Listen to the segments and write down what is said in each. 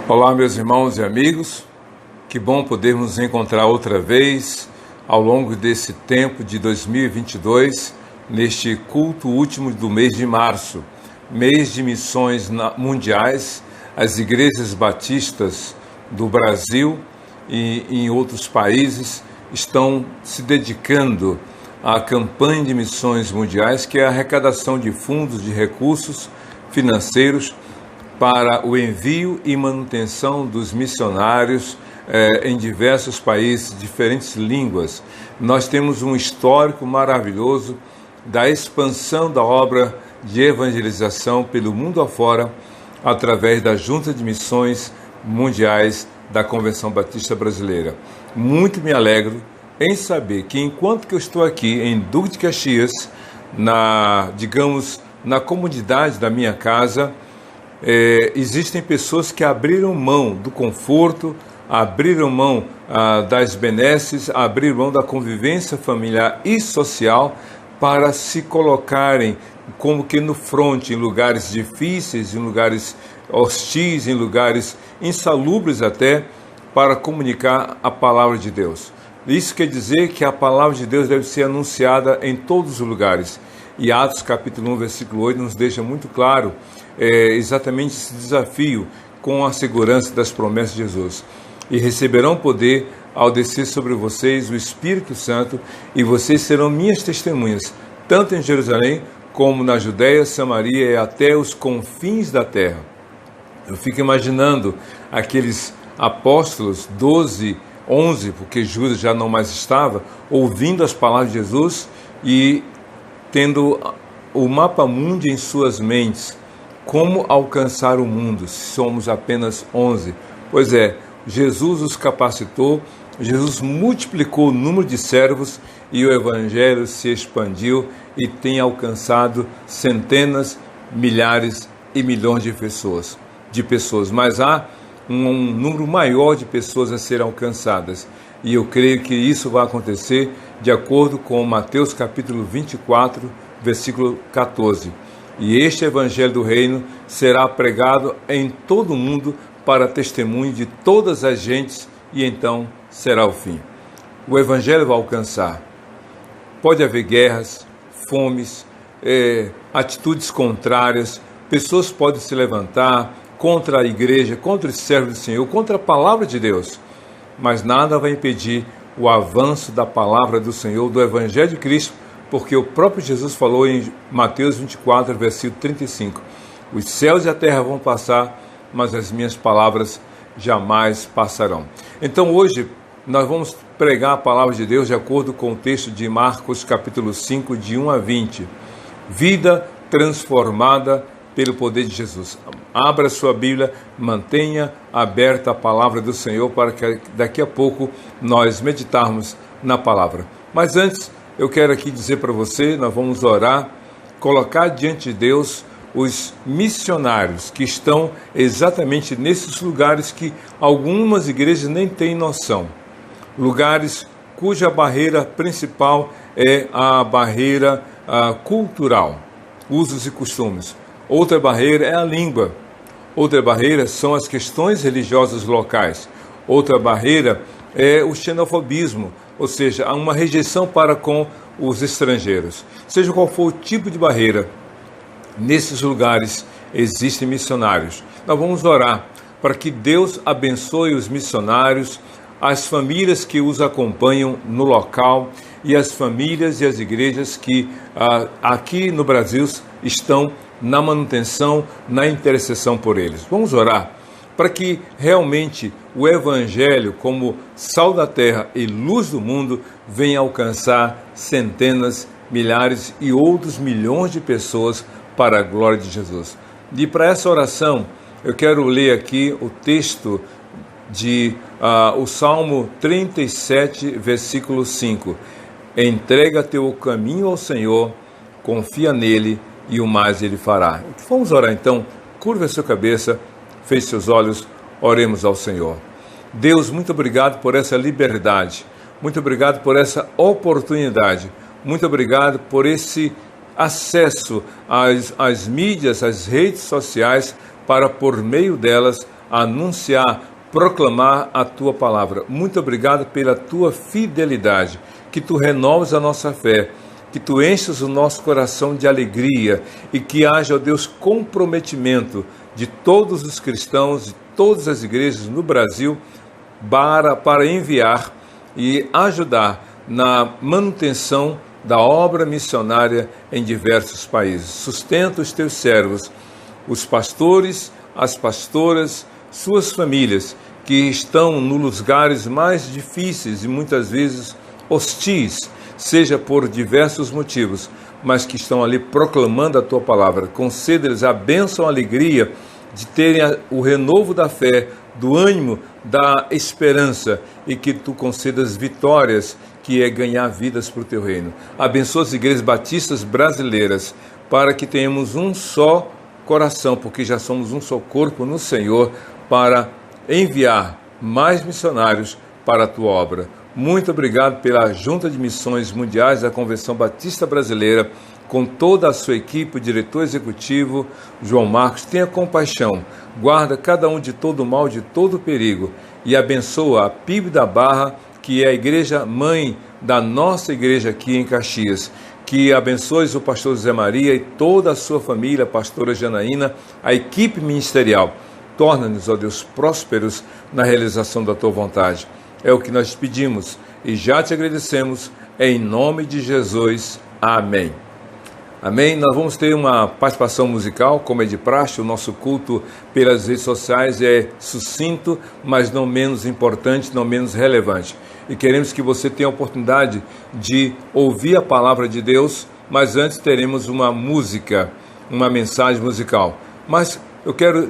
Olá, meus irmãos e amigos, que bom podermos nos encontrar outra vez ao longo desse tempo de 2022, neste culto último do mês de março, mês de missões mundiais. As igrejas batistas do Brasil e em outros países estão se dedicando à campanha de missões mundiais, que é a arrecadação de fundos, de recursos financeiros para o envio e manutenção dos missionários em diversos países, diferentes línguas. Nós temos um histórico maravilhoso da expansão da obra de evangelização pelo mundo afora, através da Junta de Missões Mundiais da Convenção Batista Brasileira. Muito me alegro em saber que, enquanto que eu estou aqui em Duque de Caxias, na comunidade da minha casa, existem pessoas que abriram mão do conforto, abriram mão das benesses, abriram mão da convivência familiar e social para se colocarem como que no fronte, em lugares difíceis, em lugares hostis, em lugares insalubres até, para comunicar a palavra de Deus. Isso quer dizer que a palavra de Deus deve ser anunciada em todos os lugares. E Atos capítulo 1, versículo 8 nos deixa muito claro exatamente esse desafio, com a segurança das promessas de Jesus. E receberão poder ao descer sobre vocês o Espírito Santo, e vocês serão minhas testemunhas, tanto em Jerusalém como na Judéia, Samaria e até os confins da terra. Eu fico imaginando aqueles apóstolos, 12, 11, porque Judas já não mais estava, ouvindo as palavras de Jesus e tendo o mapa mundi em suas mentes. Como alcançar o mundo se somos apenas 11? Pois é, Jesus os capacitou, Jesus multiplicou o número de servos e o evangelho se expandiu e tem alcançado centenas, milhares e milhões de pessoas. Mas há um número maior de pessoas a serem alcançadas. E eu creio que isso vai acontecer de acordo com Mateus capítulo 24, versículo 14. E este evangelho do reino será pregado em todo o mundo para testemunho de todas as gentes, e então será o fim. O evangelho vai alcançar. Pode haver guerras, fomes, atitudes contrárias, pessoas podem se levantar contra a igreja, contra os servos do Senhor, contra a palavra de Deus, mas nada vai impedir o avanço da palavra do Senhor, do evangelho de Cristo, porque o próprio Jesus falou em Mateus 24, versículo 35, os céus e a terra vão passar, mas as minhas palavras jamais passarão. Então hoje nós vamos pregar a palavra de Deus de acordo com o texto de Marcos capítulo 5, de 1 a 20. Vida transformada pelo poder de Jesus. Abra sua Bíblia, mantenha aberta a palavra do Senhor para que daqui a pouco nós meditarmos na palavra. Mas antes, eu quero aqui dizer para você, nós vamos orar, colocar diante de Deus os missionários que estão exatamente nesses lugares que algumas igrejas nem têm noção. Lugares cuja barreira principal é a barreira cultural, usos e costumes. Outra barreira é a língua. Outra barreira são as questões religiosas locais. Outra barreira é o xenofobismo, ou seja, há uma rejeição para com os estrangeiros. Seja qual for o tipo de barreira, nesses lugares existem missionários. Nós vamos orar para que Deus abençoe os missionários, as famílias que os acompanham no local e as famílias e as igrejas que aqui no Brasil estão na manutenção, na intercessão por eles. Vamos orar para que realmente o Evangelho, como sal da terra e luz do mundo, venha alcançar centenas, milhares e outros milhões de pessoas para a glória de Jesus. E para essa oração, eu quero ler aqui o texto de o Salmo 37, versículo 5. Entrega teu caminho ao Senhor, confia nele e o mais ele fará. Vamos orar então, curva a sua cabeça, feche seus olhos, oremos ao Senhor. Deus, muito obrigado por essa liberdade, muito obrigado por essa oportunidade, muito obrigado por esse acesso às mídias, às redes sociais, para, por meio delas, anunciar, proclamar a tua palavra. Muito obrigado pela tua fidelidade, que tu renoves a nossa fé, que tu enches o nosso coração de alegria e que haja, ó Deus, comprometimento de todos os cristãos, de todas as igrejas no Brasil, para enviar e ajudar na manutenção da obra missionária em diversos países. Sustenta os teus servos, os pastores, as pastoras, suas famílias, que estão nos lugares mais difíceis e muitas vezes hostis, seja por diversos motivos, mas que estão ali proclamando a tua palavra. Conceda-lhes a bênção, a alegria de terem o renovo da fé, do ânimo, da esperança, e que tu concedas vitórias, que é ganhar vidas para o teu reino. Abençoa as igrejas batistas brasileiras, para que tenhamos um só coração, porque já somos um só corpo no Senhor, para enviar mais missionários para a tua obra. Muito obrigado pela Junta de Missões Mundiais da Convenção Batista Brasileira, com toda a sua equipe, o diretor executivo, João Marcos. Tenha compaixão, guarda cada um de todo mal, de todo perigo, e abençoa a PIB da Barra, que é a igreja mãe da nossa igreja aqui em Caxias. Que abençoes o pastor José Maria e toda a sua família, a pastora Janaína, a equipe ministerial. Torna-nos, ó Deus, prósperos na realização da tua vontade. É o que nós pedimos e já te agradecemos, em nome de Jesus. Amém. Amém? Nós vamos ter uma participação musical, como é de praxe. O nosso culto pelas redes sociais é sucinto, mas não menos importante, não menos relevante. E queremos que você tenha a oportunidade de ouvir a palavra de Deus, mas antes teremos uma música, uma mensagem musical. Mas eu quero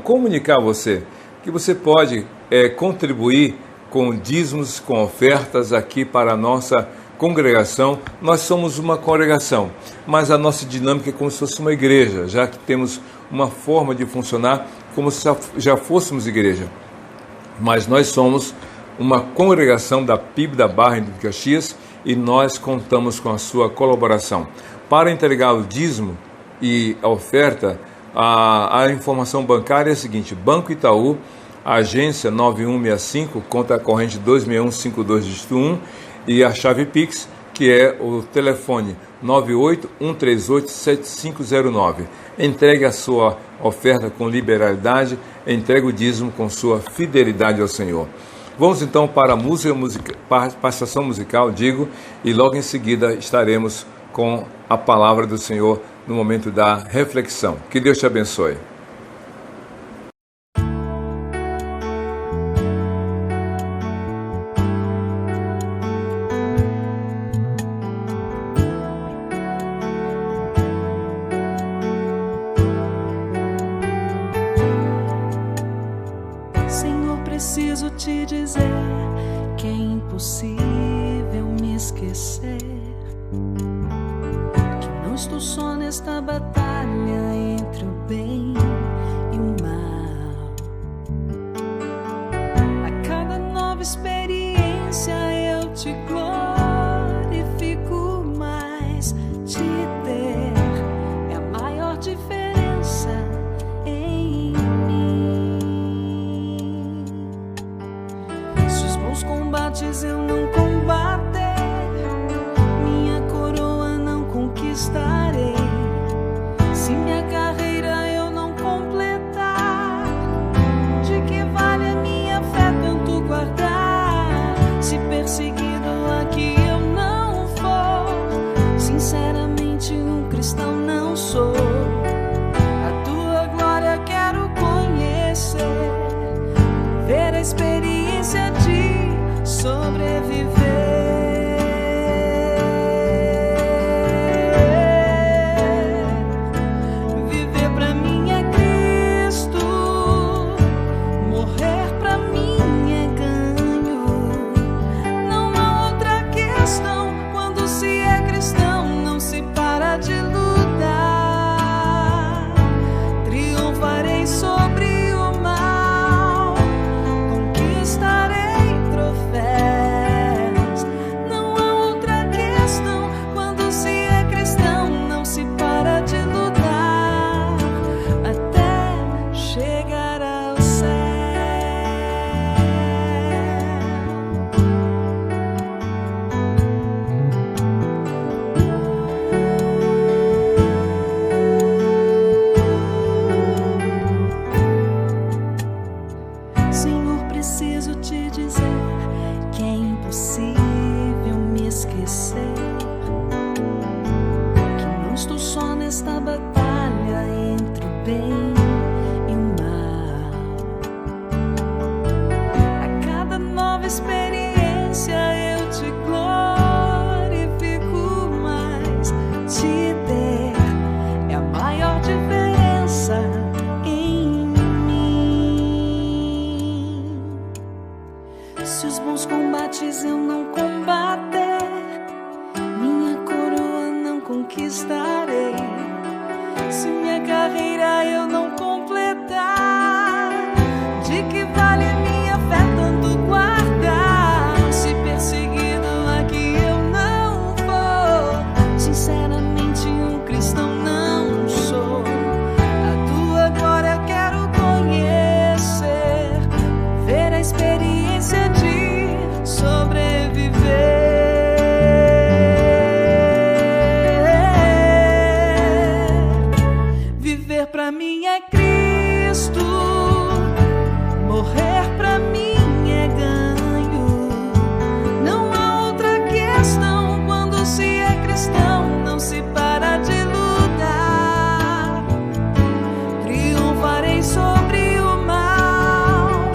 comunicar a você que você pode contribuir com dízimos, com ofertas aqui para a nossa congregação. Nós somos uma congregação, mas a nossa dinâmica é como se fosse uma igreja, já que temos uma forma de funcionar como se já fôssemos igreja. Mas nós somos uma congregação da PIB da Barra de Caxias e nós contamos com a sua colaboração. Para entregar o dízimo e a oferta, a informação bancária é a seguinte: Banco Itaú, agência 9165, conta corrente 26152 dígito 1, e a chave Pix, que é o telefone 981387509. Entregue a sua oferta com liberalidade, entregue o dízimo com sua fidelidade ao Senhor. Vamos então para a participação musical, e logo em seguida estaremos com a palavra do Senhor no momento da reflexão. Que Deus te abençoe. Senhor, preciso te dizer que é impossível me esquecer, que não estou só nesta batalha entre o bem e o mal. A cada nova experiência eu te glorifico mais. Te ter é a maior diferença em mim. Se os bons combates eu não combater, minha coroa não conquistarei. Se minha carreira eu não completar, de que vale a minha fé tanto guardar? Se perseguido aqui eu não for, sinceramente um cristão não sou. A tua glória quero conhecer, ver a experiência de sobreviver. Viver pra mim é Cristo, morrer pra mim é ganho. Não há outra questão quando se é cristão, não se para de lutar. Triunfarei sobre o mal, conquistarei troféus. chegar ao céu. Senhor, preciso te dizer que é impossível me esquecer, que não estou só nesta batalha entre o bem e o mal. A cada nova experiência eu te glorifico mais. Te ter é a maior diferença em mim. Se os bons combates eu não combater, minha coroa não conquistarei. Se minha carreira eu não completar, de que vale minha fé tanto guardar? Se perseguido aqui eu não for, sinceramente um cristão não sou. A tua glória eu quero conhecer, ver a experiência de sobreviver. Viver pra mim é Cristo, morrer pra mim é ganho. Não há outra questão quando se é cristão, não se para de lutar. Triunfarei sobre o mal,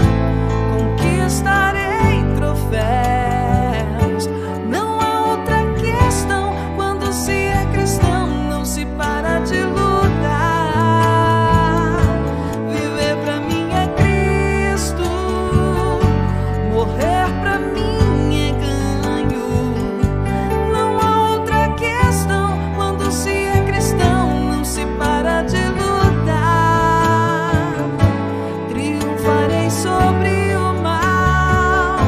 conquistarei troféus. Não há outra questão quando se é cristão, não se para de lutar. Viver pra mim é Cristo, morrer pra mim é ganho. Não há outra questão quando se é cristão, não se para de lutar. Triunfarei sobre o mal,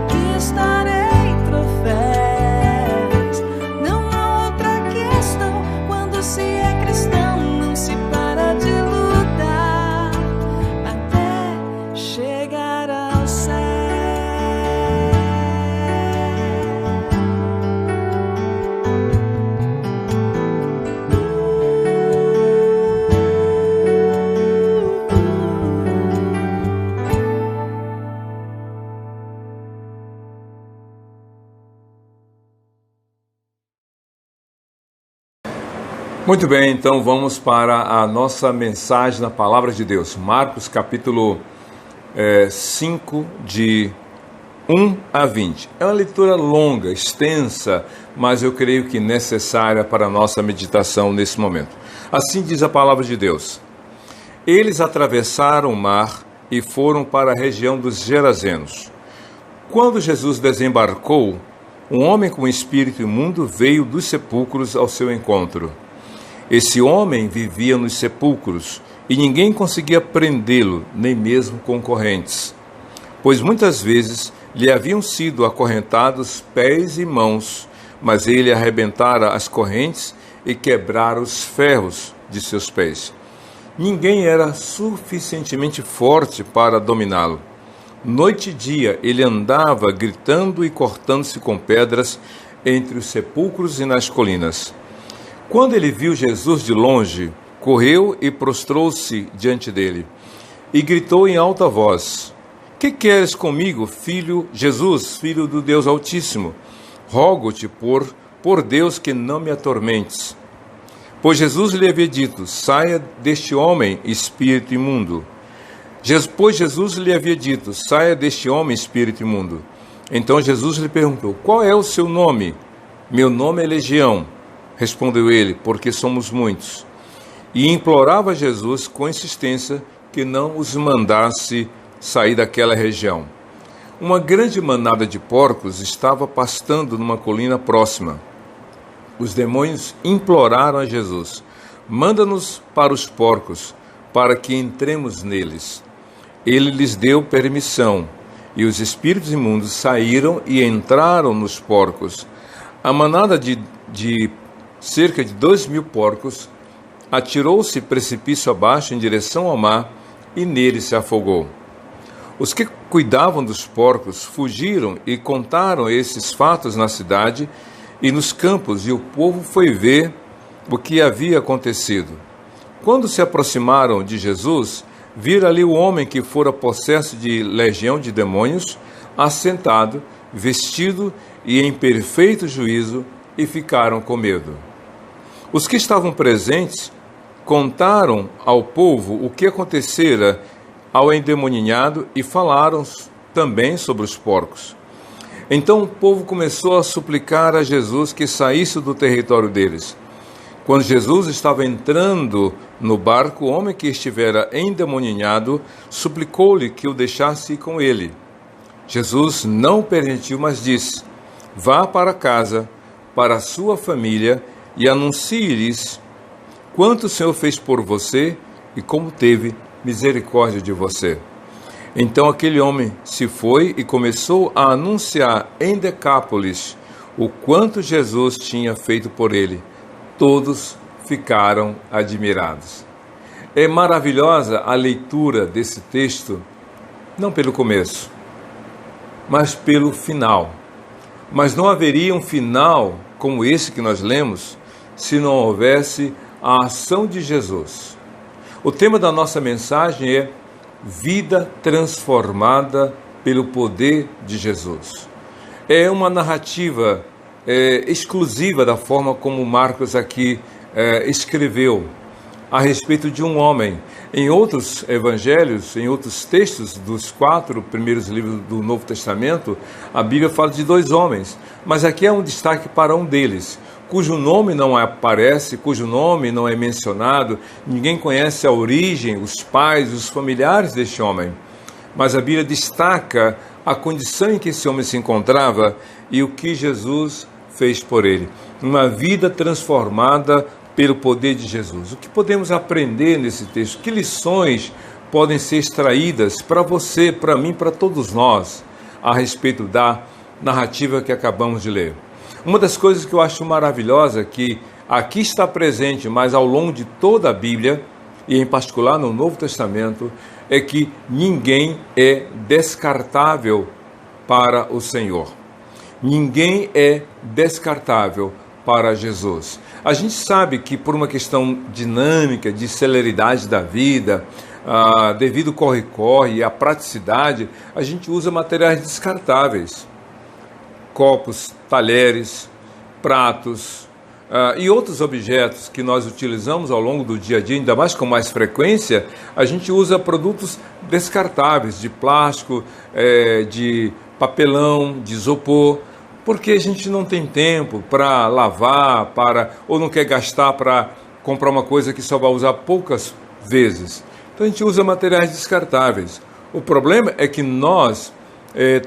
conquistarei troféus. Não há outra questão quando se é cristão, não se para de lutar até chegar ao céu. Muito bem, então vamos para a nossa mensagem na Palavra de Deus. Marcos capítulo 5, de 1 a 20. É uma leitura longa, extensa, mas eu creio que necessária para a nossa meditação nesse momento. Assim diz a Palavra de Deus. Eles atravessaram o mar e foram para a região dos Gerazenos. Quando Jesus desembarcou, um homem com espírito imundo veio dos sepulcros ao seu encontro. Esse homem vivia nos sepulcros e ninguém conseguia prendê-lo, nem mesmo com correntes, pois muitas vezes lhe haviam sido acorrentados pés e mãos, mas ele arrebentara as correntes e quebrara os ferros de seus pés. Ninguém era suficientemente forte para dominá-lo. Noite e dia ele andava gritando e cortando-se com pedras entre os sepulcros e nas colinas. Quando ele viu Jesus de longe, correu e prostrou-se diante dele e gritou em alta voz: Que queres comigo, filho Jesus, filho do Deus Altíssimo? Rogo-te por Deus que não me atormentes. Pois Jesus lhe havia dito: Saia deste homem, espírito imundo. Pois Jesus lhe havia dito: Saia deste homem, espírito imundo. Então Jesus lhe perguntou: Qual é o seu nome? Meu nome é Legião, respondeu ele, porque somos muitos. E implorava a Jesus com insistência que não os mandasse sair daquela região. Uma grande manada de porcos estava pastando numa colina próxima. Os demônios imploraram a Jesus: Manda-nos para os porcos, para que entremos neles. Ele lhes deu permissão, e os espíritos imundos saíram e entraram nos porcos. A manada de cerca de 2.000 porcos atirou-se precipício abaixo em direção ao mar, e nele se afogou. Os que cuidavam dos porcos fugiram e contaram esses fatos na cidade e nos campos, e o povo foi ver o que havia acontecido. Quando se aproximaram de Jesus, viram ali o homem que fora possesso de legião de demônios, assentado, vestido e em perfeito juízo, e ficaram com medo. Os que estavam presentes contaram ao povo o que acontecera ao endemoninhado e falaram também sobre os porcos. Então o povo começou a suplicar a Jesus que saísse do território deles. Quando Jesus estava entrando no barco, o homem que estivera endemoninhado suplicou-lhe que o deixasse ir com ele. Jesus não o permitiu, mas disse: vá para casa, para a sua família, e anuncie-lhes quanto o Senhor fez por você e como teve misericórdia de você. Então aquele homem se foi e começou a anunciar em Decápolis o quanto Jesus tinha feito por ele. Todos ficaram admirados. É maravilhosa a leitura desse texto, não pelo começo, mas pelo final. Mas não haveria um final como esse que nós lemos se não houvesse a ação de Jesus. O tema da nossa mensagem é vida transformada pelo poder de Jesus. É uma narrativa exclusiva da forma como Marcos aqui escreveu a respeito de um homem. Em outros evangelhos, em outros textos dos 4 primeiros livros do Novo Testamento, a Bíblia fala de 2 homens, mas aqui é um destaque para um deles, cujo nome não aparece, cujo nome não é mencionado, ninguém conhece a origem, os pais, os familiares deste homem. Mas a Bíblia destaca a condição em que esse homem se encontrava e o que Jesus fez por ele. Uma vida transformada pelo poder de Jesus. O que podemos aprender nesse texto? Que lições podem ser extraídas para você, para mim, para todos nós, a respeito da narrativa que acabamos de ler? Uma das coisas que eu acho maravilhosa, que aqui está presente, mas ao longo de toda a Bíblia, e em particular no Novo Testamento, é que ninguém é descartável para o Senhor. Ninguém é descartável para Jesus. A gente sabe que por uma questão dinâmica, de celeridade da vida, devido ao corre-corre e à praticidade, a gente usa materiais descartáveis. Copos, talheres, pratos e outros objetos que nós utilizamos ao longo do dia a dia, ainda mais com mais frequência, a gente usa produtos descartáveis, de plástico, de papelão, de isopor, porque a gente não tem tempo para lavar, ou não quer gastar para comprar uma coisa que só vai usar poucas vezes. Então a gente usa materiais descartáveis. O problema é que nós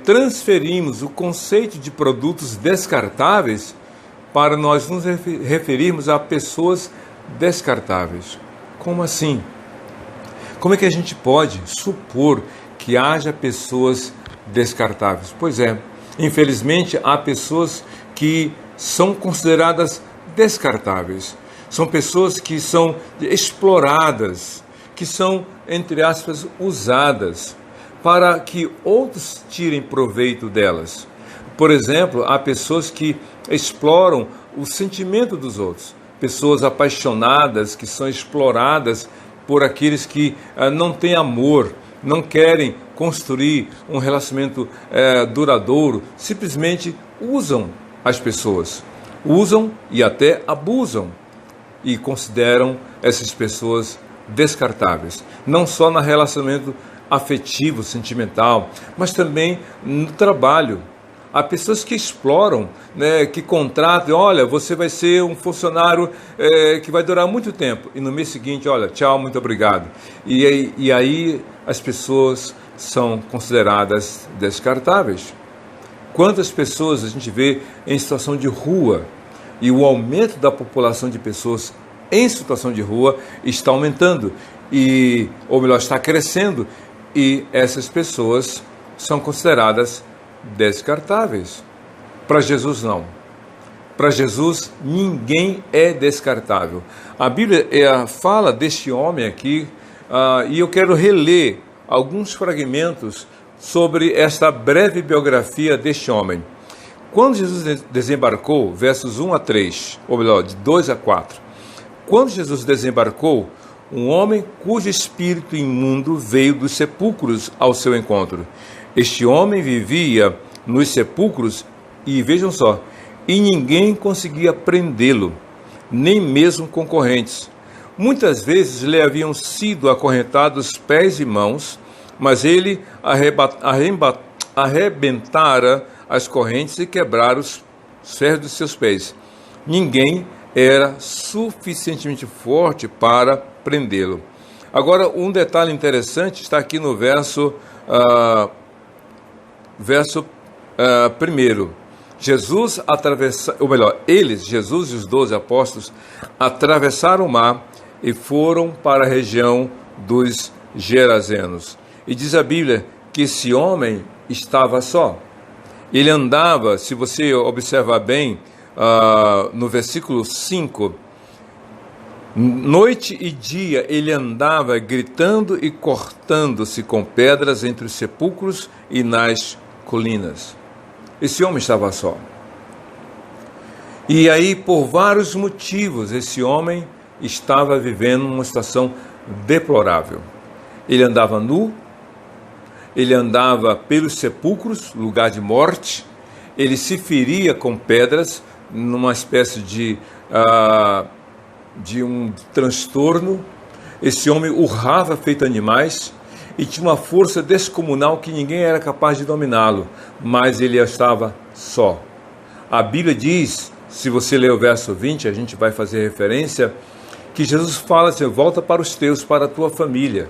transferimos o conceito de produtos descartáveis para nós nos referirmos a pessoas descartáveis. Como assim? Como é que a gente pode supor que haja pessoas descartáveis? Pois é, infelizmente há pessoas que são consideradas descartáveis. São pessoas que são exploradas, que são, entre aspas, usadas para que outros tirem proveito delas. Por exemplo, há pessoas que exploram o sentimento dos outros, pessoas apaixonadas que são exploradas por aqueles que não têm amor, não querem construir um relacionamento duradouro, simplesmente usam as pessoas, usam e até abusam e consideram essas pessoas descartáveis, não só no relacionamento afetivo, sentimental, mas também no trabalho. Há pessoas que exploram, que contratam, olha, você vai ser um funcionário que vai durar muito tempo, e no mês seguinte, olha, tchau, muito obrigado. E aí as pessoas são consideradas descartáveis. Quantas pessoas a gente vê em situação de rua, e o aumento da população de pessoas em situação de rua está aumentando, ou melhor, está crescendo, e essas pessoas são consideradas descartáveis. Para Jesus, não. Para Jesus, ninguém é descartável. A Bíblia fala deste homem aqui, e eu quero reler alguns fragmentos sobre esta breve biografia deste homem. Quando Jesus desembarcou, versos 1 a 3, ou melhor, de 2 a 4. Quando Jesus desembarcou, um homem cujo espírito imundo veio dos sepulcros ao seu encontro. Este homem vivia nos sepulcros e, vejam só, e ninguém conseguia prendê-lo, nem mesmo concorrentes. Muitas vezes lhe haviam sido acorrentados pés e mãos, mas ele arrebentara as correntes e quebrara os ferros dos seus pés. Ninguém era suficientemente forte para prendê-lo. Agora, um detalhe interessante está aqui no verso 1. Jesus Jesus e os 12 apóstolos, atravessaram o mar e foram para a região dos Gerazenos. E diz a Bíblia que esse homem estava só. Ele andava, se você observar bem, no versículo 5, noite e dia ele andava gritando e cortando-se com pedras entre os sepulcros e nas colinas. Esse homem estava só. E aí, por vários motivos, esse homem estava vivendo uma situação deplorável. Ele andava nu, ele andava pelos sepulcros, lugar de morte, ele se feria com pedras, numa espécie de um transtorno. Esse homem urrava feito animais e tinha uma força descomunal que ninguém era capaz de dominá-lo, mas ele estava só. A Bíblia diz, se você ler o verso 20, a gente vai fazer referência, que Jesus fala assim: volta para os teus, para a tua família.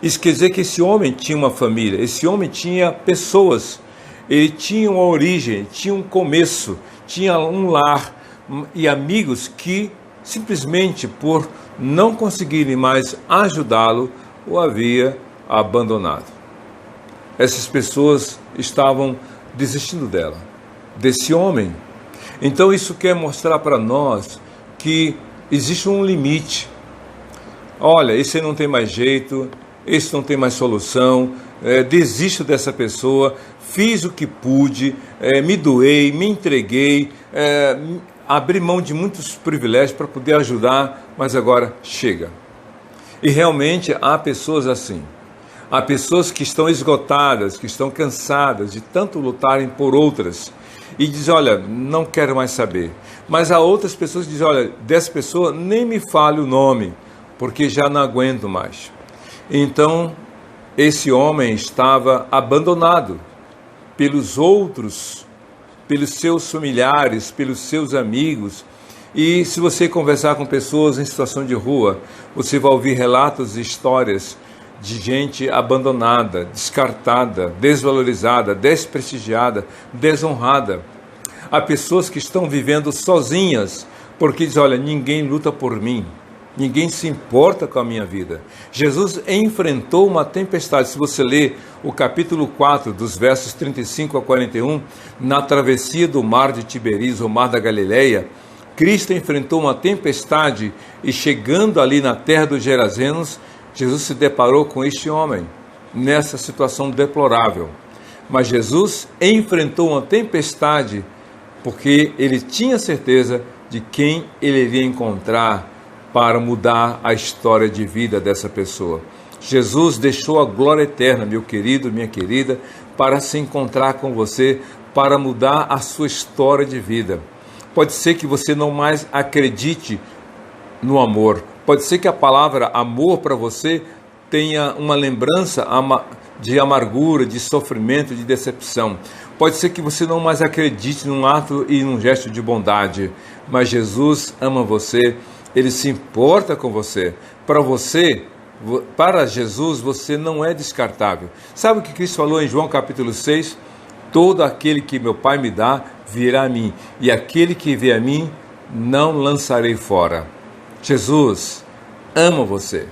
Isso quer dizer que esse homem tinha uma família, esse homem tinha pessoas, ele tinha uma origem, tinha um começo, tinha um lar e amigos que simplesmente por não conseguirem mais ajudá-lo, o havia abandonado. Essas pessoas estavam desistindo desse homem. Então isso quer mostrar para nós que existe um limite. Olha, esse não tem mais jeito, esse não tem mais solução, desisto dessa pessoa, fiz o que pude, me doei, me entreguei, abri mão de muitos privilégios para poder ajudar, mas agora chega. E realmente há pessoas assim. Há pessoas que estão esgotadas, que estão cansadas de tanto lutarem por outras e dizem: olha, não quero mais saber. Mas há outras pessoas que dizem: olha, dessa pessoa nem me fale o nome, porque já não aguento mais. Então, esse homem estava abandonado pelos outros, pelos seus familiares, pelos seus amigos. E se você conversar com pessoas em situação de rua, você vai ouvir relatos e histórias de gente abandonada, descartada, desvalorizada, desprestigiada, desonrada. Há pessoas que estão vivendo sozinhas, porque dizem: olha, ninguém luta por mim, ninguém se importa com a minha vida. Jesus enfrentou uma tempestade. Se você ler o capítulo 4, dos versos 35 a 41, na travessia do mar de Tiberíades, o mar da Galileia, Cristo enfrentou uma tempestade e, chegando ali na terra dos Gerazenos, Jesus se deparou com este homem, nessa situação deplorável. Mas Jesus enfrentou uma tempestade porque ele tinha certeza de quem ele iria encontrar para mudar a história de vida dessa pessoa. Jesus deixou a glória eterna, meu querido, minha querida, para se encontrar com você, para mudar a sua história de vida. Pode ser que você não mais acredite no amor. Pode ser que a palavra amor para você tenha uma lembrança de amargura, de sofrimento, de decepção. Pode ser que você não mais acredite num ato e num gesto de bondade, mas Jesus ama você, Ele se importa com você. Para Jesus, você não é descartável. Sabe o que Cristo falou em João capítulo 6? Todo aquele que meu Pai me dá, virá a mim, e aquele que vê a mim, não lançarei fora. Jesus ama você.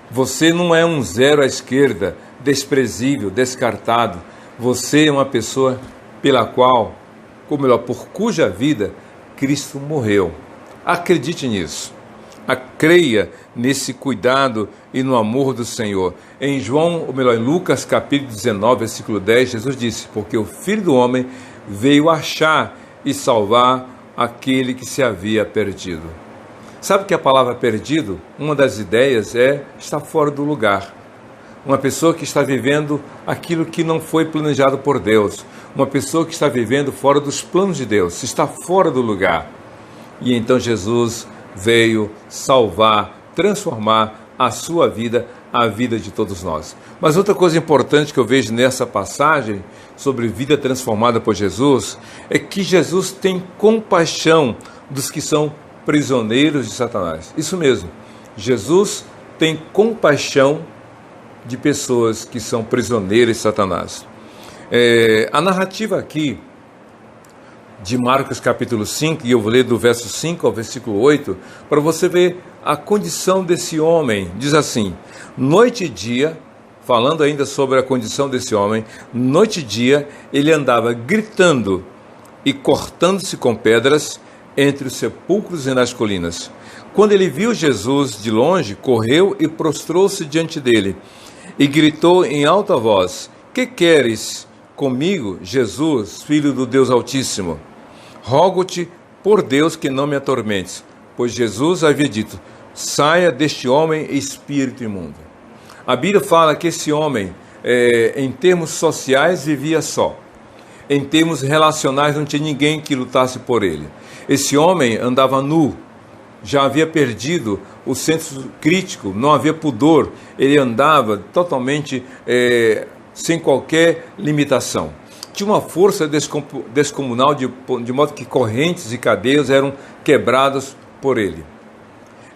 Você não é um zero à esquerda, desprezível, descartado. Você é uma pessoa pela qual, por cuja vida Cristo morreu. Acredite nisso. creia nesse cuidado e no amor do Senhor. Em Lucas capítulo 19, versículo 10, Jesus disse: porque o Filho do Homem veio achar e salvar aquele que se havia perdido. Sabe que a palavra perdido, uma das ideias é estar fora do lugar. Uma pessoa que está vivendo aquilo que não foi planejado por Deus. Uma pessoa que está vivendo fora dos planos de Deus, está fora do lugar. E então Jesus veio salvar, transformar a sua vida, a vida de todos nós. Mas outra coisa importante que eu vejo nessa passagem sobre vida transformada por Jesus é que Jesus tem compaixão dos que são prisioneiros de Satanás. Isso mesmo, Jesus tem compaixão de pessoas que são prisioneiras de Satanás. A narrativa aqui de Marcos capítulo 5, e eu vou ler do verso 5 ao versículo 8, para você ver a condição desse homem. Diz assim: noite e dia, falando ainda sobre a condição desse homem, noite e dia ele andava gritando e cortando-se com pedras entre os sepulcros e nas colinas. Quando ele viu Jesus de longe, correu e prostrou-se diante dele e gritou em alta voz: que queres comigo, Jesus, Filho do Deus Altíssimo? Rogo-te por Deus que não me atormentes. Pois Jesus havia dito: saia deste homem, espírito imundo. A Bíblia fala que esse homem, em termos sociais, vivia só. Em termos relacionais, não tinha ninguém que lutasse por ele. Esse homem andava nu, já havia perdido o senso crítico, não havia pudor, ele andava totalmente sem qualquer limitação. Tinha uma força descomunal, de modo que correntes e cadeias eram quebradas por ele.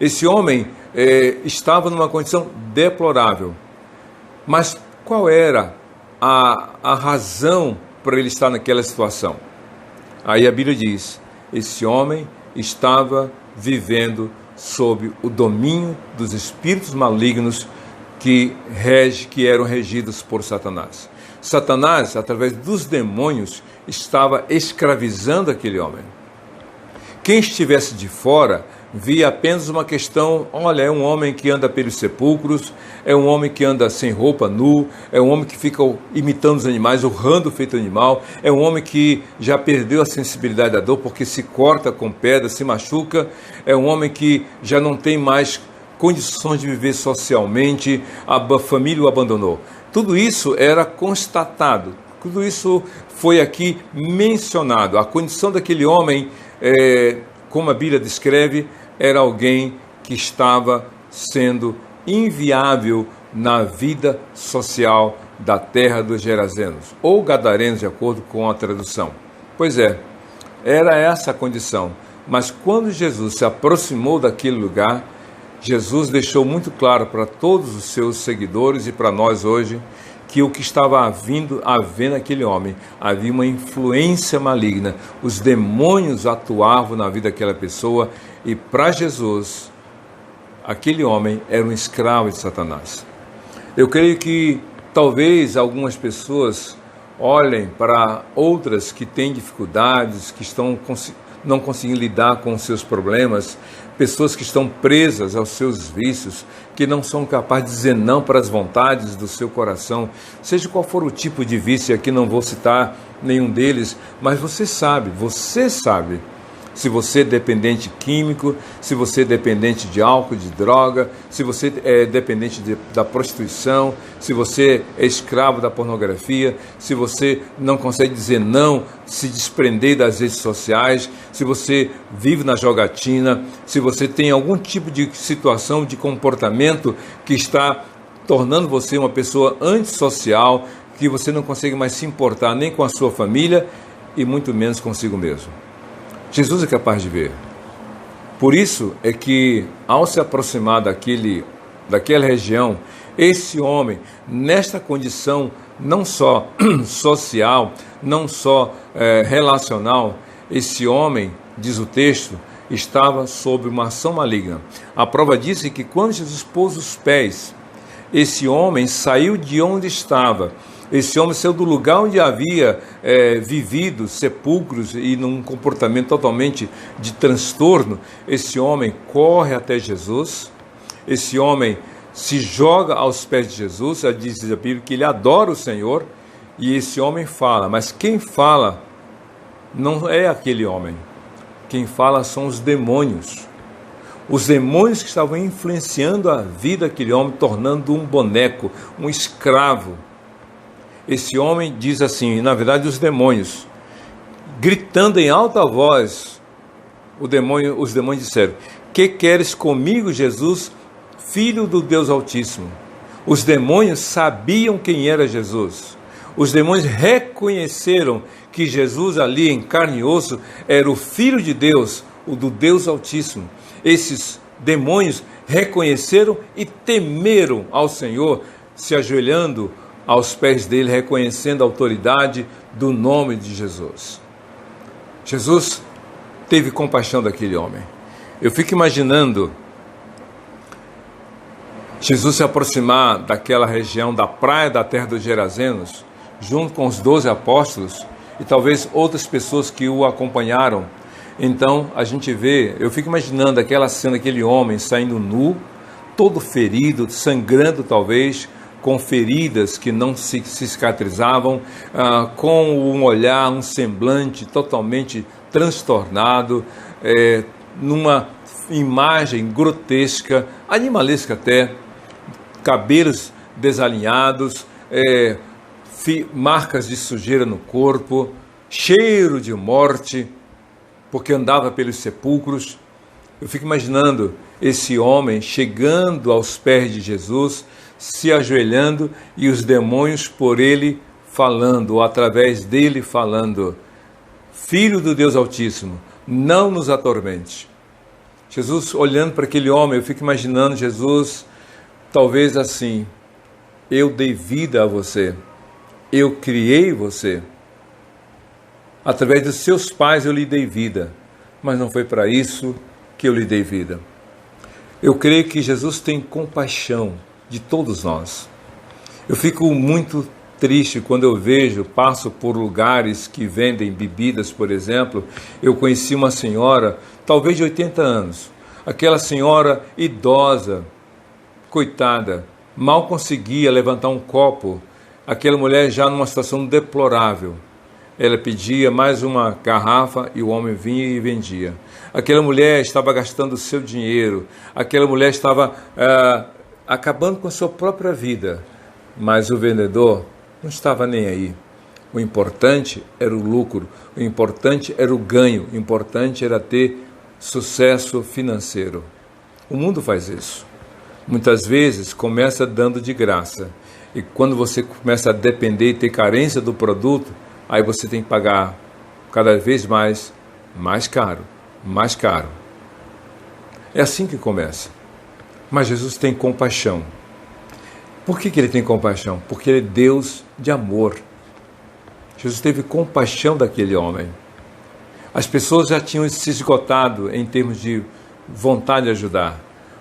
Esse homem estava numa condição deplorável. Mas qual era a razão para ele estar naquela situação? Aí a Bíblia diz: esse homem estava vivendo sob o domínio dos espíritos malignos que eram regidos por Satanás. Satanás, através dos demônios, estava escravizando aquele homem. Quem estivesse de fora via apenas uma questão: olha, é um homem que anda pelos sepulcros, é um homem que anda sem roupa, nu, é um homem que fica imitando os animais, urrando feito animal, é um homem que já perdeu a sensibilidade da dor porque se corta com pedra, se machuca, é um homem que já não tem mais condições de viver socialmente, a família o abandonou. Tudo isso era constatado, tudo isso foi aqui mencionado. A condição daquele homem, como a Bíblia descreve, era alguém que estava sendo inviável na vida social da terra dos Gerazenos, ou Gadarenos, de acordo com a tradução. Pois era essa a condição. Mas quando Jesus se aproximou daquele lugar, Jesus deixou muito claro para todos os seus seguidores e para nós hoje que o que estava havendo naquele homem, havia uma influência maligna. Os demônios atuavam na vida daquela pessoa e para Jesus, aquele homem era um escravo de Satanás. Eu creio que talvez algumas pessoas olhem para outras que têm dificuldades, que não conseguem lidar com os seus problemas, pessoas que estão presas aos seus vícios, que não são capazes de dizer não para as vontades do seu coração, seja qual for o tipo de vício, aqui não vou citar nenhum deles, mas você sabe, se você é dependente químico, se você é dependente de álcool, de droga, se você é dependente da prostituição, se você é escravo da pornografia, se você não consegue dizer não, se desprender das redes sociais, se você vive na jogatina, se você tem algum tipo de situação, de comportamento que está tornando você uma pessoa antissocial, que você não consegue mais se importar nem com a sua família e muito menos consigo mesmo. Jesus é capaz de ver. Por isso é que, ao se aproximar daquela região, esse homem, nesta condição não só social, não só relacional, esse homem, diz o texto, estava sob uma ação maligna. A prova disso é que quando Jesus pôs os pés, esse homem saiu de onde estava, Esse homem saiu do lugar onde havia vivido sepulcros e num comportamento totalmente de transtorno. Esse homem corre até Jesus, esse homem se joga aos pés de Jesus, diz a Bíblia que ele adora o Senhor, e esse homem fala, mas quem fala não é aquele homem, quem fala são os demônios que estavam influenciando a vida daquele homem, tornando um boneco, um escravo. Esse homem diz assim, na verdade os demônios, gritando em alta voz, os demônios disseram: que queres comigo, Jesus, Filho do Deus Altíssimo? Os demônios sabiam quem era Jesus. Os demônios reconheceram que Jesus ali em carne e osso era o Filho de Deus, o do Deus Altíssimo. Esses demônios reconheceram e temeram ao Senhor, se ajoelhando aos pés dele, reconhecendo a autoridade do nome de Jesus. Jesus teve compaixão daquele homem. Eu fico imaginando Jesus se aproximar daquela região da praia da terra dos Gerazenos, junto com os 12 apóstolos e talvez outras pessoas que o acompanharam. Então a gente vê, eu fico imaginando aquela cena, aquele homem saindo nu, todo ferido, sangrando talvez, com feridas que não se cicatrizavam, com um olhar, um semblante totalmente transtornado, numa imagem grotesca, animalesca até, cabelos desalinhados, marcas de sujeira no corpo, cheiro de morte, porque andava pelos sepulcros. Eu fico imaginando esse homem chegando aos pés de Jesus, se ajoelhando e os demônios por ele falando, ou através dele falando: Filho do Deus Altíssimo, não nos atormente. Jesus olhando para aquele homem, eu fico imaginando Jesus talvez assim: eu dei vida a você, eu criei você, através dos seus pais eu lhe dei vida, mas não foi para isso que eu lhe dei vida. Eu creio que Jesus tem compaixão de todos nós. Eu fico muito triste quando eu passo por lugares que vendem bebidas, por exemplo. Eu conheci uma senhora, talvez de 80 anos, aquela senhora idosa, coitada, mal conseguia levantar um copo, aquela mulher já numa situação deplorável. Ela pedia mais uma garrafa e o homem vinha e vendia. Aquela mulher estava gastando o seu dinheiro, aquela mulher estava acabando com a sua própria vida, mas o vendedor não estava nem aí. O importante era o lucro, o importante era o ganho, o importante era ter sucesso financeiro. O mundo faz isso. Muitas vezes começa dando de graça, e quando você começa a depender e ter carência do produto, aí você tem que pagar cada vez mais caro, mais caro. É assim que começa. Mas Jesus tem compaixão. Por que ele tem compaixão? Porque ele é Deus de amor. Jesus teve compaixão daquele homem. As pessoas já tinham se esgotado em termos de vontade de ajudar,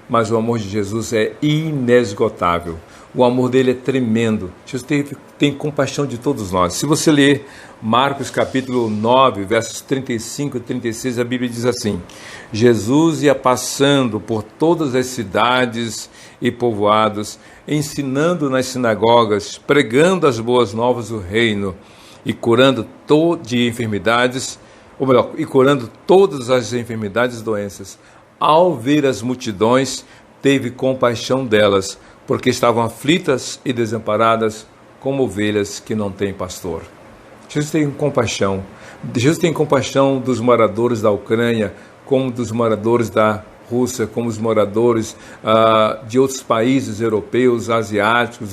mas o amor de Jesus é inesgotável. O amor dele é tremendo. Jesus tem compaixão de todos nós. Se você ler Marcos capítulo 9, versos 35 e 36, a Bíblia diz assim: Jesus ia passando por todas as cidades e povoados, ensinando nas sinagogas, pregando as boas novas do reino e curando curando todas as enfermidades e doenças. Ao ver as multidões, teve compaixão delas, porque estavam aflitas e desamparadas, como ovelhas que não têm pastor. Jesus tem compaixão. Jesus tem compaixão dos moradores da Ucrânia, como dos moradores da Rússia, como os moradores de outros países europeus, asiáticos,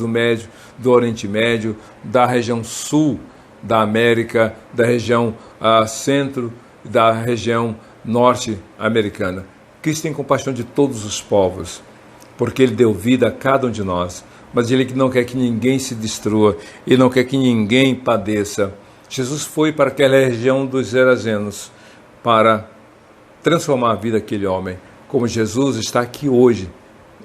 do Oriente Médio, da região sul da América, da região centro, da região norte americana. Cristo tem compaixão de todos os povos, porque Ele deu vida a cada um de nós, mas Ele não quer que ninguém se destrua, Ele não quer que ninguém padeça. Jesus foi para aquela região dos Gerazenos para transformar a vida daquele homem, como Jesus está aqui hoje,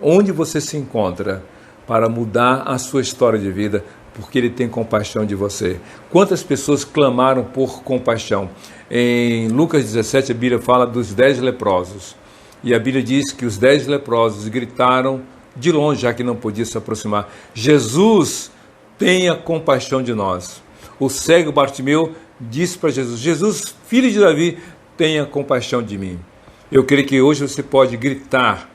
onde você se encontra, para mudar a sua história de vida, porque Ele tem compaixão de você. Quantas pessoas clamaram por compaixão? Em Lucas 17, a Bíblia fala dos 10 leprosos. E a Bíblia diz que os 10 leprosos gritaram de longe, já que não podia se aproximar: Jesus, tenha compaixão de nós. O cego Bartimeu disse para Jesus: Jesus, filho de Davi, tenha compaixão de mim. Eu creio que hoje você pode gritar,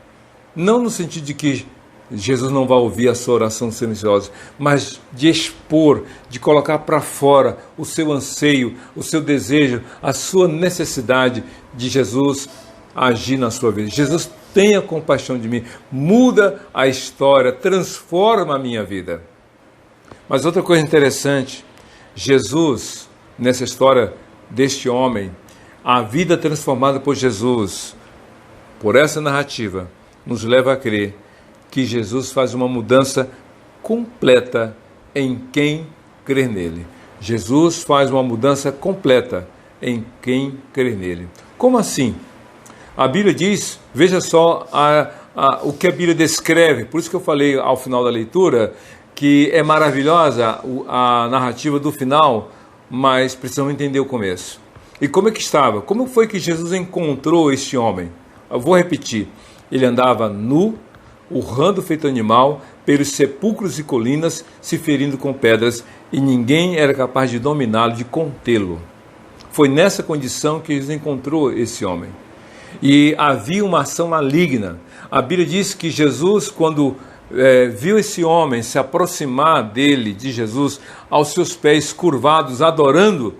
não no sentido de que Jesus não vai ouvir a sua oração silenciosa, mas de expor, de colocar para fora o seu anseio, o seu desejo, a sua necessidade de Jesus agir na sua vida. Jesus, tenha compaixão de mim, muda a história, transforma a minha vida. Mas outra coisa interessante, Jesus, nessa história deste homem, a vida transformada por Jesus, por essa narrativa, nos leva a crer que Jesus faz uma mudança completa em quem crer nele. Jesus faz uma mudança completa em quem crer nele. Como assim? A Bíblia diz, veja só o que a Bíblia descreve, por isso que eu falei ao final da leitura, que é maravilhosa a narrativa do final, mas precisamos entender o começo. E como é que estava? Como foi que Jesus encontrou este homem? Eu vou repetir. Ele andava nu, urrando feito animal, pelos sepulcros e colinas, se ferindo com pedras, e ninguém era capaz de dominá-lo, de contê-lo. Foi nessa condição que Jesus encontrou esse homem. E havia uma ação maligna. A Bíblia diz que Jesus, quando viu esse homem se aproximar dele, de Jesus, aos seus pés curvados, adorando,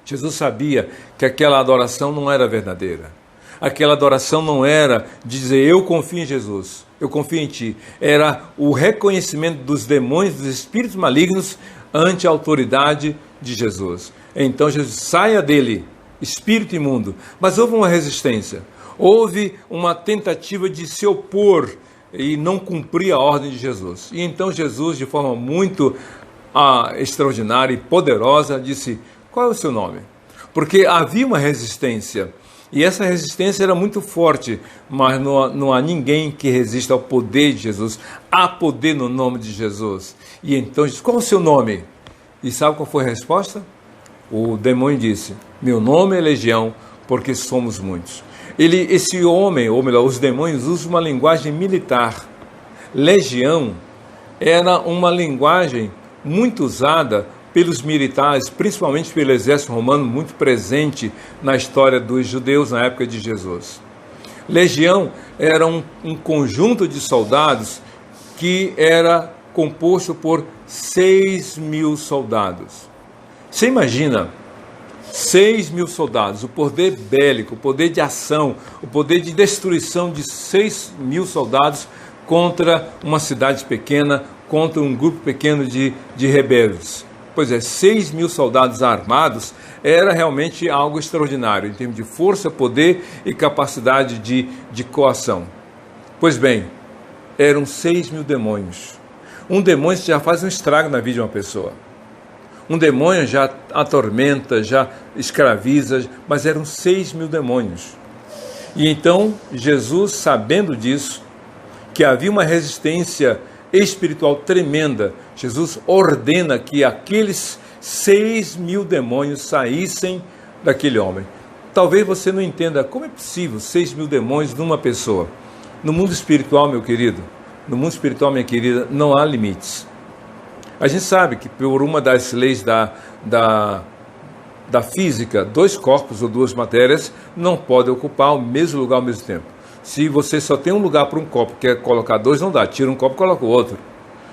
Jesus sabia que aquela adoração não era verdadeira. Aquela adoração não era dizer, eu confio em Jesus, eu confio em ti. Era o reconhecimento dos demônios, dos espíritos malignos, ante a autoridade de Jesus. Então Jesus, saia dele, espírito imundo. Mas houve uma resistência, houve uma tentativa de se opor e não cumprir a ordem de Jesus. E então Jesus, de forma muito extraordinária e poderosa, disse, qual é o seu nome? Porque havia uma resistência. E essa resistência era muito forte, mas não há ninguém que resista ao poder de Jesus. Há poder no nome de Jesus. E então diz, qual é o seu nome? E sabe qual foi a resposta? O demônio disse, meu nome é Legião, porque somos muitos. Esse homem, ou melhor, os demônios usam uma linguagem militar. Legião era uma linguagem muito usada pelos militares, principalmente pelo exército romano, muito presente na história dos judeus na época de Jesus. Legião era um conjunto de soldados que era composto por 6.000 soldados. Você imagina, 6.000 soldados, o poder bélico, o poder de ação, o poder de destruição de 6.000 soldados contra uma cidade pequena, contra um grupo pequeno de rebeldes. Pois é, 6.000 soldados armados era realmente algo extraordinário, em termos de força, poder e capacidade de coação. Pois bem, eram 6.000 demônios. Um demônio já faz um estrago na vida de uma pessoa. Um demônio já atormenta, já escraviza, mas eram 6.000 demônios. E então, Jesus, sabendo disso, que havia uma resistência espiritual tremenda, Jesus ordena que aqueles 6.000 demônios saíssem daquele homem. Talvez você não entenda como é possível 6.000 demônios numa pessoa. No mundo espiritual, meu querido, no mundo espiritual, minha querida, não há limites. A gente sabe que por uma das leis da física, 2 corpos ou 2 matérias não podem ocupar o mesmo lugar ao mesmo tempo. Se você só tem um lugar para um copo, quer colocar 2, não dá. Tira um copo e coloca o outro.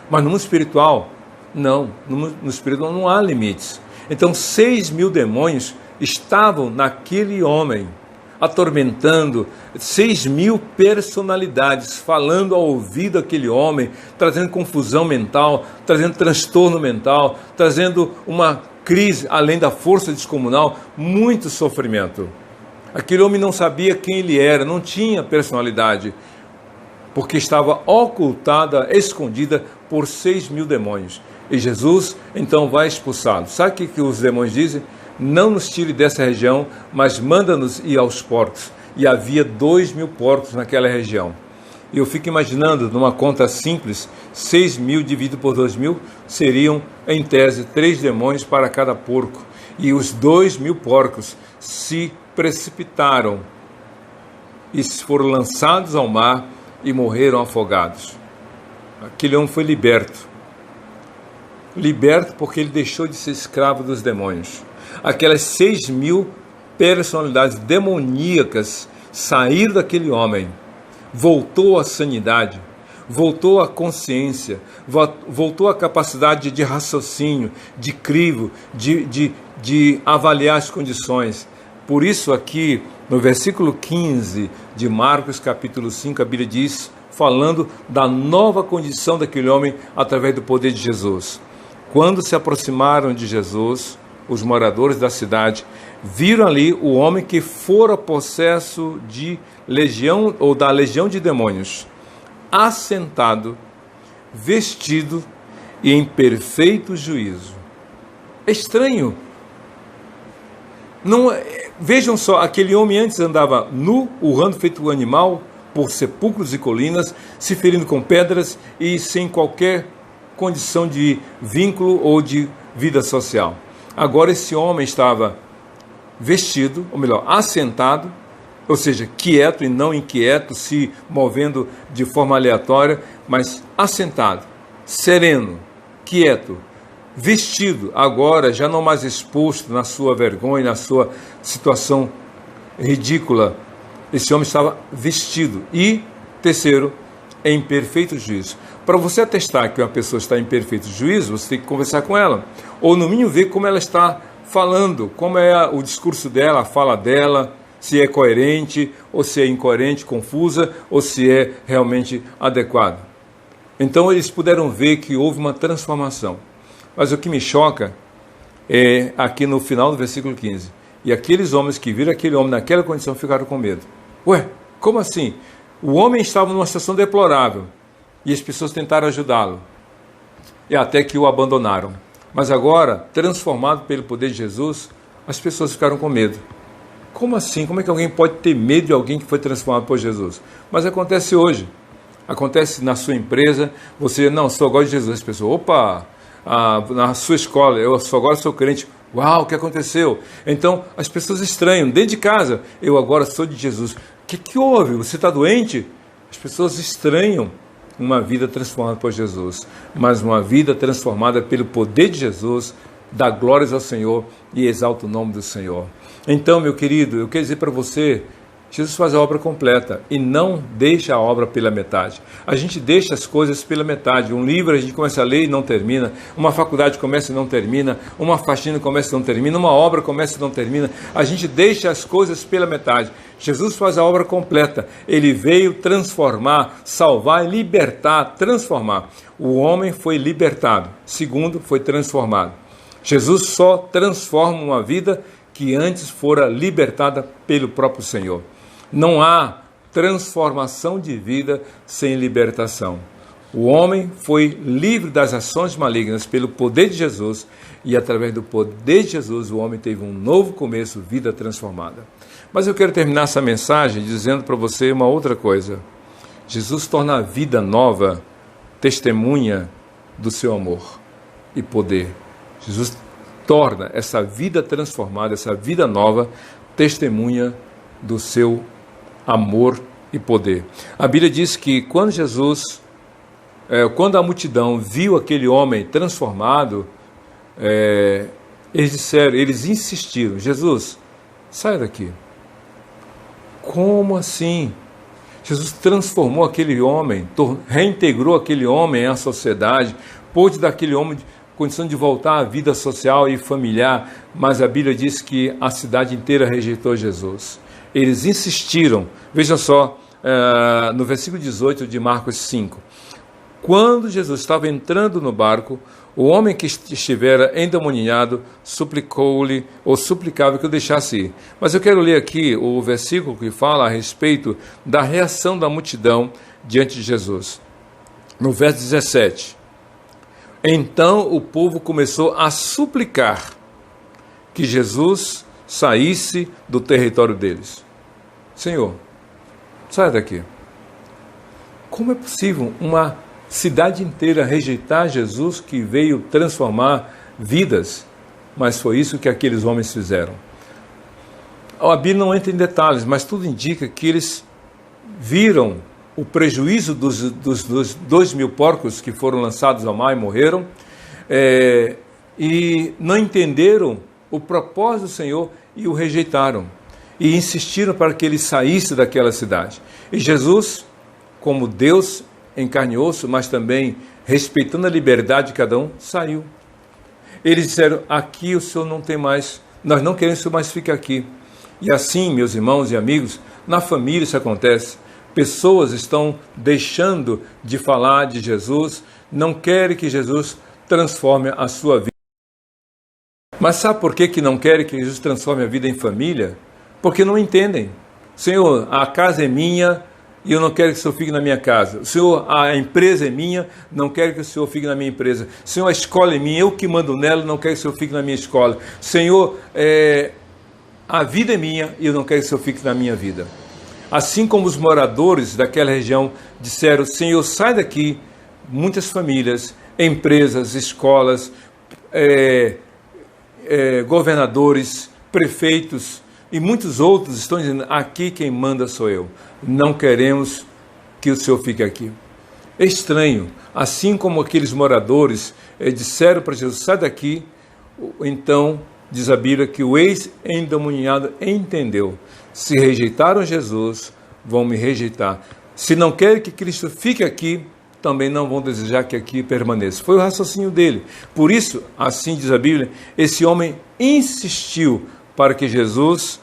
Mas no mundo espiritual, não. No espiritual não há limites. Então 6.000 demônios estavam naquele homem, atormentando 6.000 personalidades, falando ao ouvido daquele homem, trazendo confusão mental, trazendo transtorno mental, trazendo uma crise, além da força descomunal, muito sofrimento. Aquele homem não sabia quem ele era, não tinha personalidade, porque estava ocultada, escondida por 6.000 demônios. E Jesus então vai expulsá-los. Sabe o que os demônios dizem? Não nos tire dessa região, mas manda-nos ir aos porcos. E havia 2.000 porcos naquela região. E eu fico imaginando, numa conta simples, 6.000 dividido por 2.000 seriam, em tese, 3 demônios para cada porco. E os 2.000 porcos se precipitaram e foram lançados ao mar e morreram afogados. Aquele homem foi liberto. Liberto porque ele deixou de ser escravo dos demônios. Aquelas 6.000 personalidades demoníacas saíram daquele homem. Voltou à sanidade, voltou à consciência, voltou à capacidade de raciocínio, de crivo, de avaliar as condições. Por isso aqui, no versículo 15 de Marcos, capítulo 5, a Bíblia diz, falando da nova condição daquele homem através do poder de Jesus. Quando se aproximaram de Jesus, os moradores da cidade viram ali o homem que fora possesso de legião ou da legião de demônios, assentado, vestido e em perfeito juízo. É estranho. Não, vejam só, aquele homem antes andava nu, urrando feito um animal por sepulcros e colinas, se ferindo com pedras e sem qualquer condição de vínculo ou de vida social. Agora esse homem estava vestido, ou melhor, assentado, ou seja, quieto e não inquieto, se movendo de forma aleatória, mas assentado, sereno, quieto, vestido, agora já não mais exposto na sua vergonha, na sua situação ridícula. Esse homem estava vestido. E, terceiro, em perfeito juízo. Para você atestar que uma pessoa está em perfeito juízo, você tem que conversar com ela. Ou, no mínimo, ver como ela está falando, como é o discurso dela, a fala dela, se é coerente, ou se é incoerente, confusa, ou se é realmente adequado. Então, eles puderam ver que houve uma transformação. Mas o que me choca é aqui no final do versículo 15. E aqueles homens que viram aquele homem naquela condição ficaram com medo. Ué, como assim? O homem estava numa situação deplorável e as pessoas tentaram ajudá-lo. E até que o abandonaram. Mas agora, transformado pelo poder de Jesus, as pessoas ficaram com medo. Como assim? Como é que alguém pode ter medo de alguém que foi transformado por Jesus? Mas acontece hoje. Acontece na sua empresa, você, não, só gosto de Jesus. As pessoas, opa, na sua escola, eu só agora sou crente. Uau, o que aconteceu? Então, as pessoas estranham. Dentro de casa, eu agora sou de Jesus. O que houve? Você está doente? As pessoas estranham uma vida transformada por Jesus. Mas uma vida transformada pelo poder de Jesus, dá glórias ao Senhor e exalta o nome do Senhor. Então, meu querido, eu quero dizer para você, Jesus faz a obra completa e não deixa a obra pela metade. A gente deixa as coisas pela metade. Um livro a gente começa a ler e não termina. Uma faculdade começa e não termina. Uma faxina começa e não termina. Uma obra começa e não termina. A gente deixa as coisas pela metade. Jesus faz a obra completa. Ele veio transformar, salvar, libertar, transformar. O homem foi libertado. Segundo, foi transformado. Jesus só transforma uma vida que antes fora libertada pelo próprio Senhor. Não há transformação de vida sem libertação. O homem foi livre das ações malignas pelo poder de Jesus e através do poder de Jesus o homem teve um novo começo, vida transformada. Mas eu quero terminar essa mensagem dizendo para você uma outra coisa. Jesus torna a vida nova testemunha do seu amor e poder. Jesus torna essa vida transformada, essa vida nova, testemunha do seu amor e poder. A Bíblia diz que quando quando a multidão viu aquele homem transformado, eles insistiram, Jesus, sai daqui. Como assim? Jesus transformou aquele homem, reintegrou aquele homem à sociedade, pôde dar aquele homem condição de voltar à vida social e familiar, mas a Bíblia diz que a cidade inteira rejeitou Jesus. Eles insistiram, vejam só, no versículo 18 de Marcos 5. Quando Jesus estava entrando no barco, o homem que estivera endemoniado suplicou-lhe, ou suplicava que o deixasse ir. Mas eu quero ler aqui o versículo que fala a respeito da reação da multidão diante de Jesus. No verso 17. Então o povo começou a suplicar que Jesus saísse do território deles. Senhor, sai daqui. Como é possível uma cidade inteira rejeitar Jesus que veio transformar vidas? Mas foi isso que aqueles homens fizeram. A Bíblia não entra em detalhes, mas tudo indica que eles viram o prejuízo dos 2.000 porcos que foram lançados ao mar e morreram, e não entenderam o propósito do Senhor e o rejeitaram. E insistiram para que ele saísse daquela cidade. E Jesus, como Deus em carne e osso, mas também respeitando a liberdade de cada um, saiu. Eles disseram: aqui o Senhor não tem mais, nós não queremos que o Senhor mais fique aqui. E assim, meus irmãos e amigos, na família isso acontece. Pessoas estão deixando de falar de Jesus, não querem que Jesus transforme a sua vida. Mas sabe por que não querem que Jesus transforme a vida em família? Porque não entendem. Senhor, a casa é minha e eu não quero que o Senhor fique na minha casa. Senhor, a empresa é minha, não quero que o Senhor fique na minha empresa. Senhor, a escola é minha, eu que mando nela, não quero que o Senhor fique na minha escola. Senhor, a vida é minha e eu não quero que o Senhor fique na minha vida. Assim como os moradores daquela região disseram: Senhor, sai daqui. Muitas famílias, empresas, escolas, governadores, prefeitos e muitos outros estão dizendo: aqui quem manda sou eu. Não queremos que o Senhor fique aqui. É estranho. Assim como aqueles moradores disseram para Jesus: sai daqui. Então, diz a Bíblia que o ex-endemoniado entendeu: se rejeitaram Jesus, vão me rejeitar. Se não querem que Cristo fique aqui, também não vão desejar que aqui permaneça. Foi o raciocínio dele. Por isso, assim diz a Bíblia, esse homem insistiu para que Jesus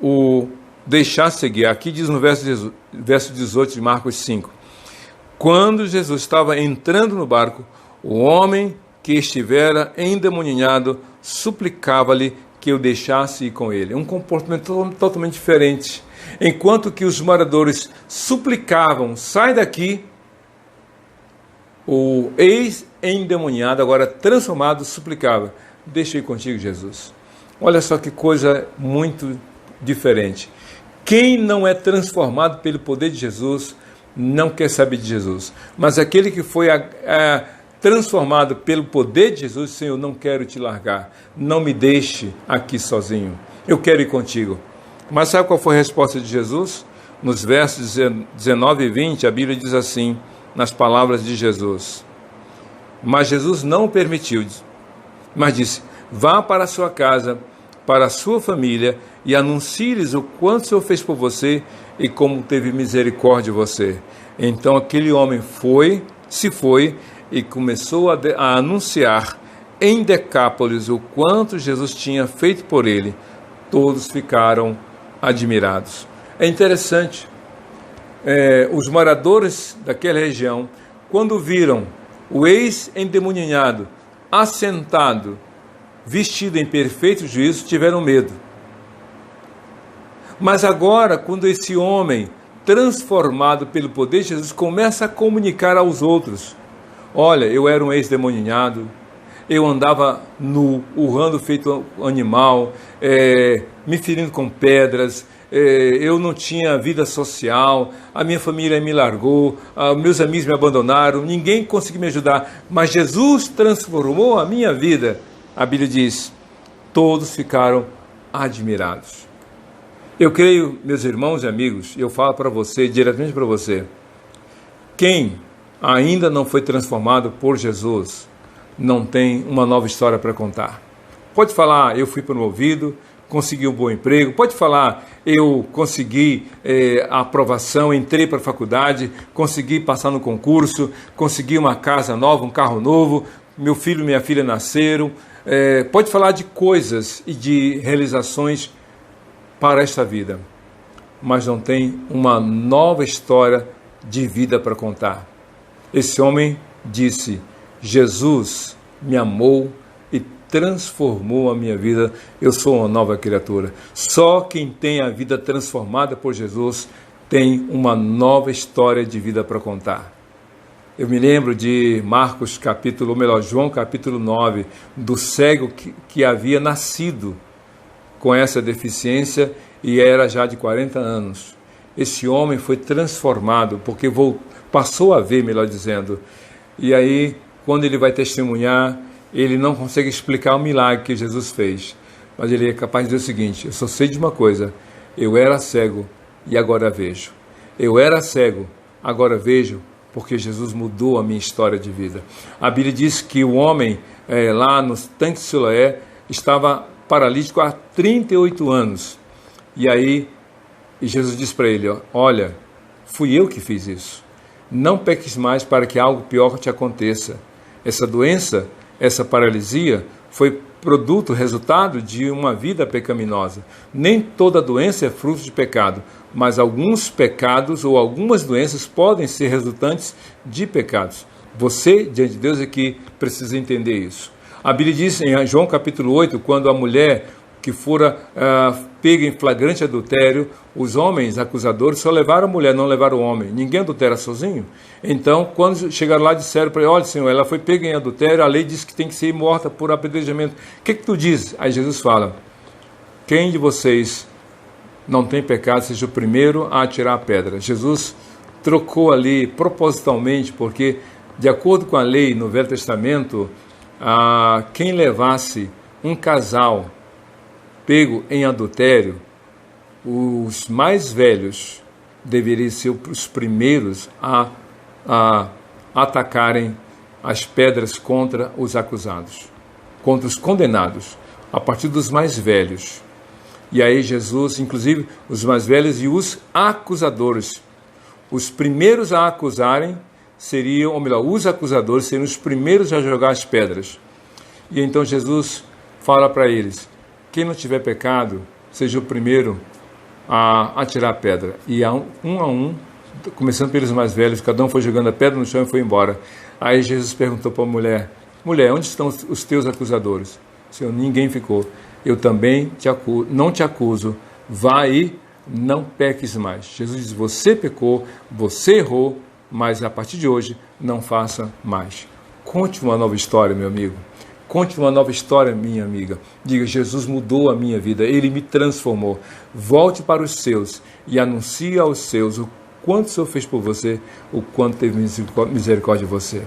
o deixasse seguir. Aqui diz no verso 18 de Marcos 5. Quando Jesus estava entrando no barco, o homem que estivera endemoniado suplicava-lhe que o deixasse ir com ele. Um comportamento totalmente diferente. Enquanto que os moradores suplicavam: sai daqui, o ex-endemoniado, agora transformado, suplicava: deixa eu ir contigo, Jesus. Olha só que coisa muito diferente. Quem não é transformado pelo poder de Jesus não quer saber de Jesus. Mas aquele que foi transformado pelo poder de Jesus: Senhor, não quero te largar, não me deixe aqui sozinho, eu quero ir contigo. Mas sabe qual foi a resposta de Jesus? Nos versos 19 e 20, a Bíblia diz assim, nas palavras de Jesus: mas Jesus não o permitiu, mas disse: vá para a sua casa, para a sua família, e anuncie-lhes o quanto o Senhor fez por você e como teve misericórdia de você. Então aquele homem se foi e começou a anunciar em Decápolis o quanto Jesus tinha feito por ele. Todos ficaram admirados. É interessante, os moradores daquela região, quando viram o ex-endemoniado assentado, vestido em perfeito juízo, tiveram medo. Mas agora, quando esse homem, transformado pelo poder de Jesus, começa a comunicar aos outros: olha, eu era um ex-endemoniado, eu andava nu, urrando feito animal, me ferindo com pedras, eu não tinha vida social, a minha família me largou, meus amigos me abandonaram, ninguém conseguiu me ajudar, mas Jesus transformou a minha vida. A Bíblia diz: todos ficaram admirados. Eu creio, meus irmãos e amigos, eu falo para você, diretamente para você, quem ainda não foi transformado por Jesus não tem uma nova história para contar. Pode falar: eu fui promovido, consegui um bom emprego. Pode falar: eu consegui a aprovação, entrei para a faculdade, consegui passar no concurso, consegui uma casa nova, um carro novo, meu filho e minha filha nasceram. Pode falar de coisas e de realizações para esta vida, mas não tem uma nova história de vida para contar. Esse homem disse: Jesus me amou e transformou a minha vida, eu sou uma nova criatura. Só quem tem a vida transformada por Jesus tem uma nova história de vida para contar. Eu me lembro de João capítulo 9, do cego que havia nascido com essa deficiência e era já de 40 anos. esse homem foi transformado, porque passou a ver, melhor dizendo. E aí, quando ele vai testemunhar, ele não consegue explicar o milagre que Jesus fez. Mas ele é capaz de dizer o seguinte: eu só sei de uma coisa, eu era cego e agora vejo. Eu era cego, agora vejo, porque Jesus mudou a minha história de vida. A Bíblia diz que o homem, lá no tanque de Siloé, estava paralítico há 38 anos. E aí, Jesus disse para ele: olha, fui eu que fiz isso. Não peques mais para que algo pior te aconteça. Essa doença, essa paralisia, foi resultado de uma vida pecaminosa. Nem toda doença é fruto de pecado, mas alguns pecados ou algumas doenças podem ser resultantes de pecados. Você, diante de Deus, é que precisa entender isso. A Bíblia diz em João capítulo 8, quando a mulher que fora pega em flagrante adultério, os homens acusadores só levaram a mulher, não levaram o homem. Ninguém adultera sozinho. Então, quando chegaram lá, disseram para ele: olha, Senhor, ela foi pega em adultério, a lei diz que tem que ser morta por apedrejamento. O que tu diz? Aí Jesus fala: quem de vocês não tem pecado, seja o primeiro a atirar a pedra. Jesus trocou ali propositalmente, porque, de acordo com a lei no Velho Testamento, quem levasse um casal pego em adultério, os mais velhos deveriam ser os primeiros a atacarem as pedras contra os acusados, contra os condenados, a partir dos mais velhos. E aí Jesus, inclusive, os mais velhos e os acusadores, os primeiros a acusarem seriam, ou melhor, os acusadores seriam os primeiros a jogar as pedras. E então Jesus fala para eles: quem não tiver pecado, seja o primeiro a atirar a pedra. E a um, começando pelos mais velhos, cada um foi jogando a pedra no chão e foi embora. Aí Jesus perguntou para a mulher: mulher, onde estão os teus acusadores? Senhor, ninguém ficou. Eu também não te acuso. Vá e não peques mais. Jesus diz: você pecou, você errou, mas a partir de hoje não faça mais. Conte uma nova história, meu amigo. Conte uma nova história, minha amiga. Diga: Jesus mudou a minha vida, Ele me transformou. Volte para os seus e anuncie aos seus o quanto o Senhor fez por você, o quanto teve misericórdia de você.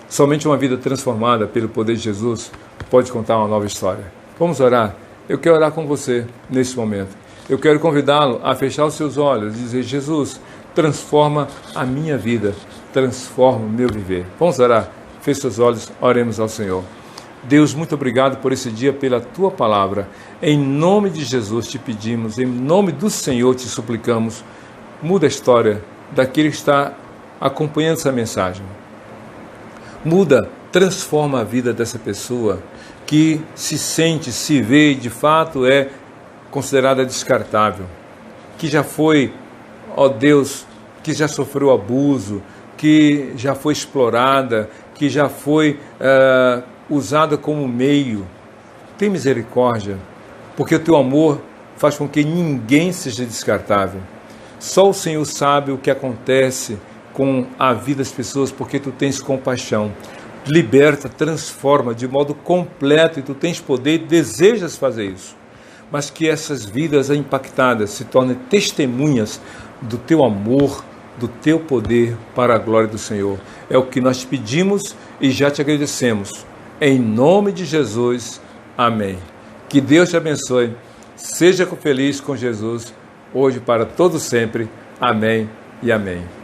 Somente uma vida transformada pelo poder de Jesus pode contar uma nova história. Vamos orar? Eu quero orar com você nesse momento. Eu quero convidá-lo a fechar os seus olhos e dizer: Jesus, transforma a minha vida, transforma o meu viver. Vamos orar? Feche seus olhos, oremos ao Senhor. Deus, muito obrigado por esse dia, pela Tua palavra. Em nome de Jesus te pedimos, em nome do Senhor te suplicamos, muda a história daquele que está acompanhando essa mensagem. Muda, transforma a vida dessa pessoa que se sente, se vê e de fato é considerada descartável, que já foi, ó Deus, que já sofreu abuso, que já foi explorada, que já foi usada como meio. Tem misericórdia, porque o Teu amor faz com que ninguém seja descartável. Só o Senhor sabe o que acontece com a vida das pessoas, porque Tu tens compaixão. Liberta, transforma de modo completo, e Tu tens poder e desejas fazer isso. Mas que essas vidas impactadas se tornem testemunhas do Teu amor, do Teu poder para a glória do Senhor. É o que nós te pedimos e já te agradecemos. Em nome de Jesus, amém. Que Deus te abençoe. Seja feliz com Jesus, hoje para todo sempre. Amém e amém.